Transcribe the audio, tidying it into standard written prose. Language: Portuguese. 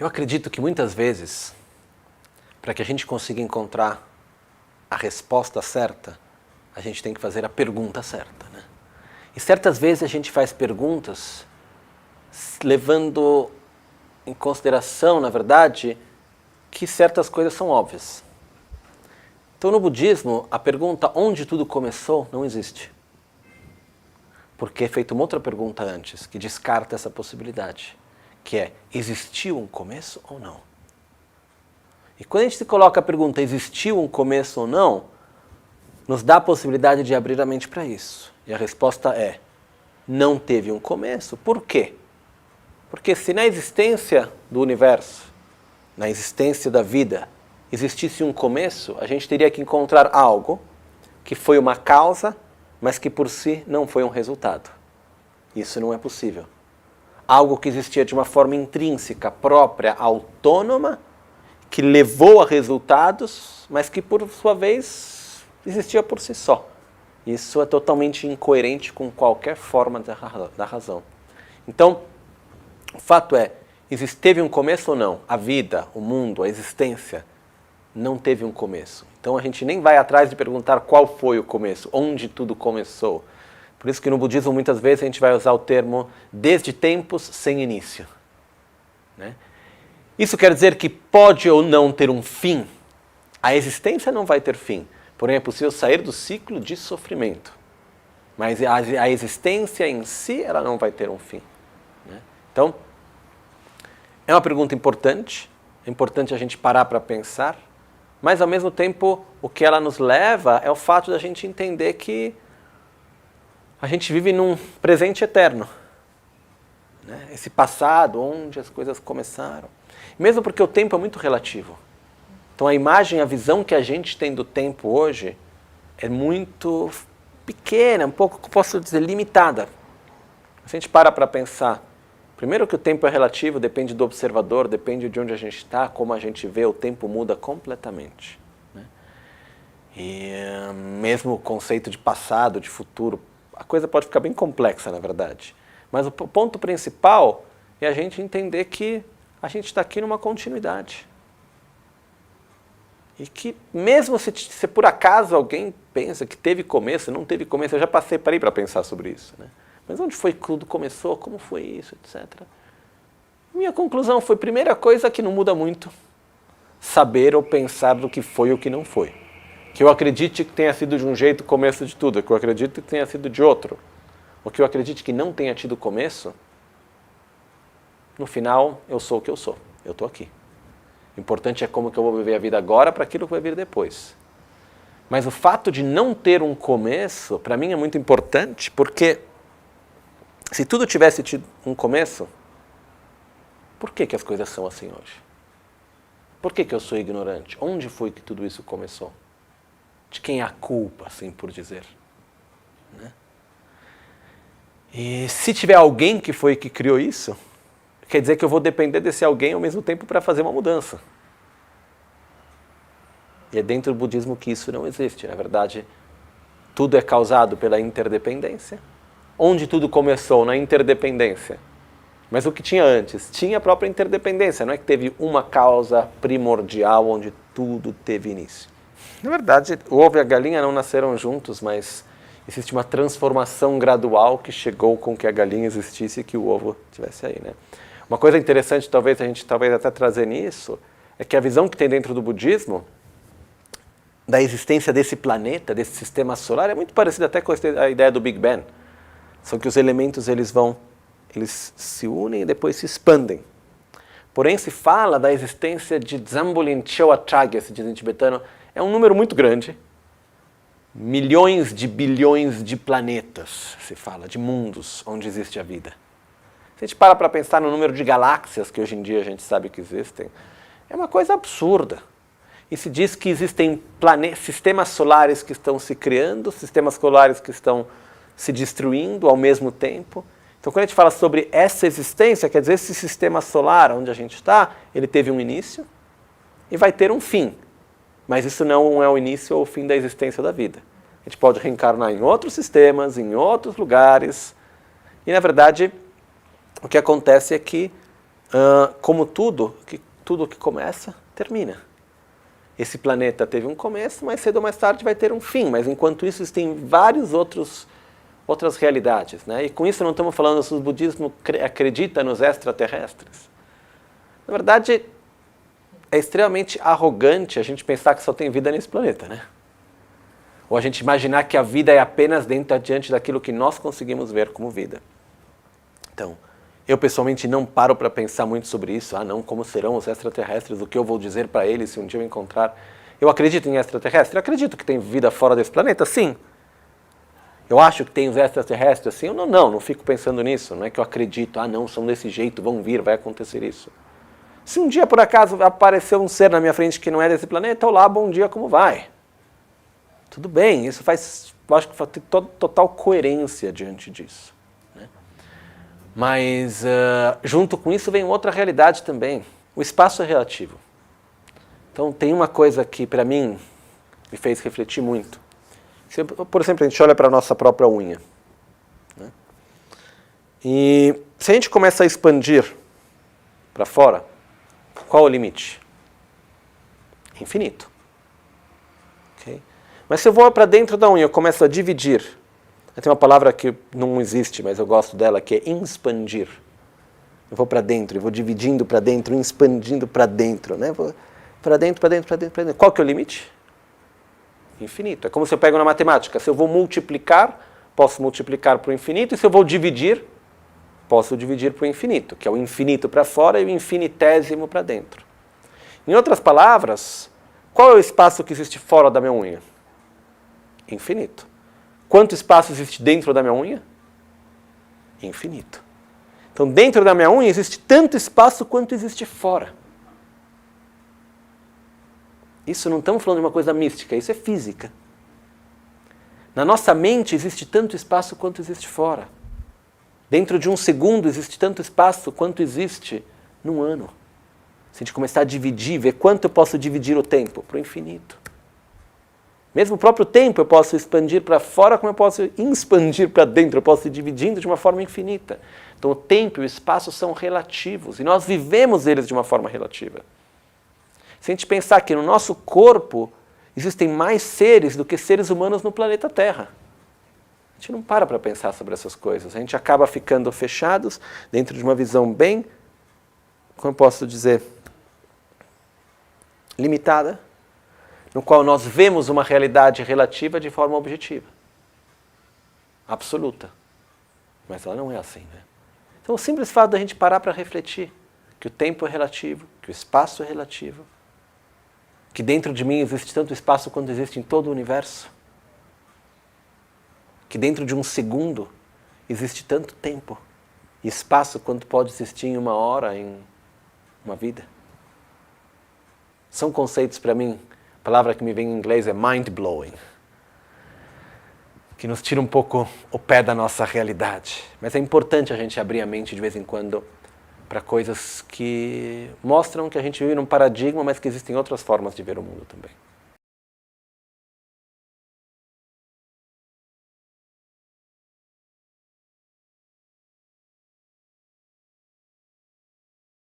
Eu acredito que muitas vezes, para que a gente consiga encontrar a resposta certa, a gente tem que fazer a pergunta certa, né? E certas vezes a gente faz perguntas levando em consideração, na verdade, que certas coisas são óbvias. Então, no budismo, a pergunta onde tudo começou não existe. Porque é feita uma outra pergunta antes, que descarta essa possibilidade, que é, existiu um começo ou não? E quando a gente se coloca a pergunta, existiu um começo ou não, nos dá a possibilidade de abrir a mente para isso. E a resposta é, não teve um começo. Por quê? Porque se na existência do universo, na existência da vida, existisse um começo, a gente teria que encontrar algo que foi uma causa, mas que por si não foi um resultado. Isso não é possível. Algo que existia de uma forma intrínseca, própria, autônoma, que levou a resultados, mas que por sua vez existia por si só. Isso é totalmente incoerente com qualquer forma da razão. Então, o fato é, teve um começo ou não? A vida, o mundo, a existência, não teve um começo. Então a gente nem vai atrás de perguntar qual foi o começo, onde tudo começou. Por isso que no budismo muitas vezes a gente vai usar o termo desde tempos sem início, né? Isso quer dizer que pode ou não ter um fim. A existência não vai ter fim. Porém é possível sair do ciclo de sofrimento. Mas a existência em si ela não vai ter um fim, né? Então, é uma pergunta importante. É importante a gente parar para pensar. Mas, ao mesmo tempo, o que ela nos leva é o fato da gente entender que a gente vive num presente eterno, né? Esse passado, onde as coisas começaram. Mesmo porque o tempo é muito relativo. Então, a imagem, a visão que a gente tem do tempo hoje é muito pequena, um pouco, posso dizer, limitada. Se a gente para pensar, primeiro que o tempo é relativo, depende do observador, depende de onde a gente está, como a gente vê, o tempo muda completamente, né? E mesmo o conceito de passado, de futuro, a coisa pode ficar bem complexa, na verdade. Mas o ponto principal é a gente entender que a gente está aqui numa continuidade. E que mesmo se por acaso alguém pensa que teve começo, não teve começo, eu já parei para pensar sobre isso, né? Mas onde foi que tudo começou? Como foi isso? Etc. Minha conclusão foi, primeira coisa, que não muda muito saber ou pensar do que foi ou que não foi. Que eu acredite que tenha sido de um jeito o começo de tudo, que eu acredite que tenha sido de outro. Ou que eu acredite que não tenha tido começo, no final eu sou o que eu sou. Eu estou aqui. O importante é como que eu vou viver a vida agora para aquilo que vai vir depois. Mas o fato de não ter um começo, para mim é muito importante, porque se tudo tivesse tido um começo, por que as coisas são assim hoje? Por que eu sou ignorante? Onde foi que tudo isso começou? De quem é a culpa, assim por dizer, né? E se tiver alguém que foi que criou isso, quer dizer que eu vou depender desse alguém ao mesmo tempo para fazer uma mudança. E é dentro do budismo que isso não existe. Na verdade, tudo é causado pela interdependência. Onde tudo começou? Na interdependência. Mas o que tinha antes? Tinha a própria interdependência. Não é que teve uma causa primordial onde tudo teve início. Na verdade, o ovo e a galinha não nasceram juntos, mas existe uma transformação gradual que chegou com que a galinha existisse e que o ovo estivesse aí, né? Uma coisa interessante, talvez a gente até trazer nisso, é que a visão que tem dentro do budismo da existência desse planeta, desse sistema solar, é muito parecida até com a ideia do Big Bang. São que os elementos eles se unem e depois se expandem. Porém, se fala da existência de Dzambolin Chowachagya, se diz em tibetano, é um número muito grande. Milhões de bilhões de planetas, se fala, de mundos onde existe a vida. Se a gente para pensar no número de galáxias que hoje em dia a gente sabe que existem, é uma coisa absurda. E se diz que existem sistemas solares que estão se criando, sistemas solares que estão se destruindo ao mesmo tempo. Então, quando a gente fala sobre essa existência, quer dizer, esse sistema solar onde a gente está, ele teve um início e vai ter um fim. Mas isso não é o início ou o fim da existência da vida. A gente pode reencarnar em outros sistemas, em outros lugares. E, na verdade, o que acontece é que como tudo que começa, termina. Esse planeta teve um começo, mas cedo ou mais tarde vai ter um fim. Mas enquanto isso, existem várias outras realidades, né? E com isso não estamos falando se o budismo acredita nos extraterrestres. Na verdade, é extremamente arrogante a gente pensar que só tem vida nesse planeta, né? Ou a gente imaginar que a vida é apenas diante daquilo que nós conseguimos ver como vida. Então, eu pessoalmente não paro para pensar muito sobre isso. Ah, não, como serão os extraterrestres? O que eu vou dizer para eles se um dia eu encontrar? Eu acredito em extraterrestre? Eu acredito que tem vida fora desse planeta? Sim. Eu acho que tem os extraterrestres assim? Eu não fico pensando nisso. Não é que eu acredito, ah, não, são desse jeito, vão vir, vai acontecer isso. Se um dia, por acaso, aparecer um ser na minha frente que não é desse planeta, olá, bom dia, como vai? Tudo bem, isso faz, eu acho que faz total coerência diante disso. Né? Mas, junto com isso, vem outra realidade também. O espaço é relativo. Então, tem uma coisa que, para mim, me fez refletir muito. Por exemplo, a gente olha para a nossa própria unha. Né? E se a gente começa a expandir para fora, qual o limite? Infinito. Okay? Mas se eu vou para dentro da unha, eu começo a dividir. Tem uma palavra que não existe, mas eu gosto dela, que é expandir. Eu vou para dentro, eu vou dividindo para dentro, expandindo para dentro. Né? Vou para dentro, para dentro, para dentro, para dentro. Qual que é o limite? Infinito. É como se eu pego na matemática. Se eu vou multiplicar, posso multiplicar para o infinito. E se eu vou dividir, posso dividir para o infinito, que é o infinito para fora e o infinitésimo para dentro. Em outras palavras, qual é o espaço que existe fora da minha unha? Infinito. Quanto espaço existe dentro da minha unha? Infinito. Então, dentro da minha unha existe tanto espaço quanto existe fora. Isso não estamos falando de uma coisa mística, isso é física. Na nossa mente existe tanto espaço quanto existe fora. Dentro de um segundo existe tanto espaço quanto existe num ano. Se a gente começar a dividir, ver quanto eu posso dividir o tempo para o infinito. Mesmo o próprio tempo eu posso expandir para fora, como eu posso expandir para dentro, eu posso ir dividindo de uma forma infinita. Então o tempo e o espaço são relativos e nós vivemos eles de uma forma relativa. Se a gente pensar que no nosso corpo existem mais seres do que seres humanos no planeta Terra. A gente não para pensar sobre essas coisas. A gente acaba ficando fechados dentro de uma visão bem, como eu posso dizer, limitada, no qual nós vemos uma realidade relativa de forma objetiva. Absoluta. Mas ela não é assim, né? Então o simples fato da gente parar para refletir que o tempo é relativo, que o espaço é relativo, que dentro de mim existe tanto espaço quanto existe em todo o universo, que dentro de um segundo existe tanto tempo e espaço quanto pode existir em uma hora, em uma vida. São conceitos, para mim, a palavra que me vem em inglês é mind-blowing, que nos tira um pouco o pé da nossa realidade. Mas é importante a gente abrir a mente de vez em quando para coisas que mostram que a gente vive num paradigma, mas que existem outras formas de ver o mundo também.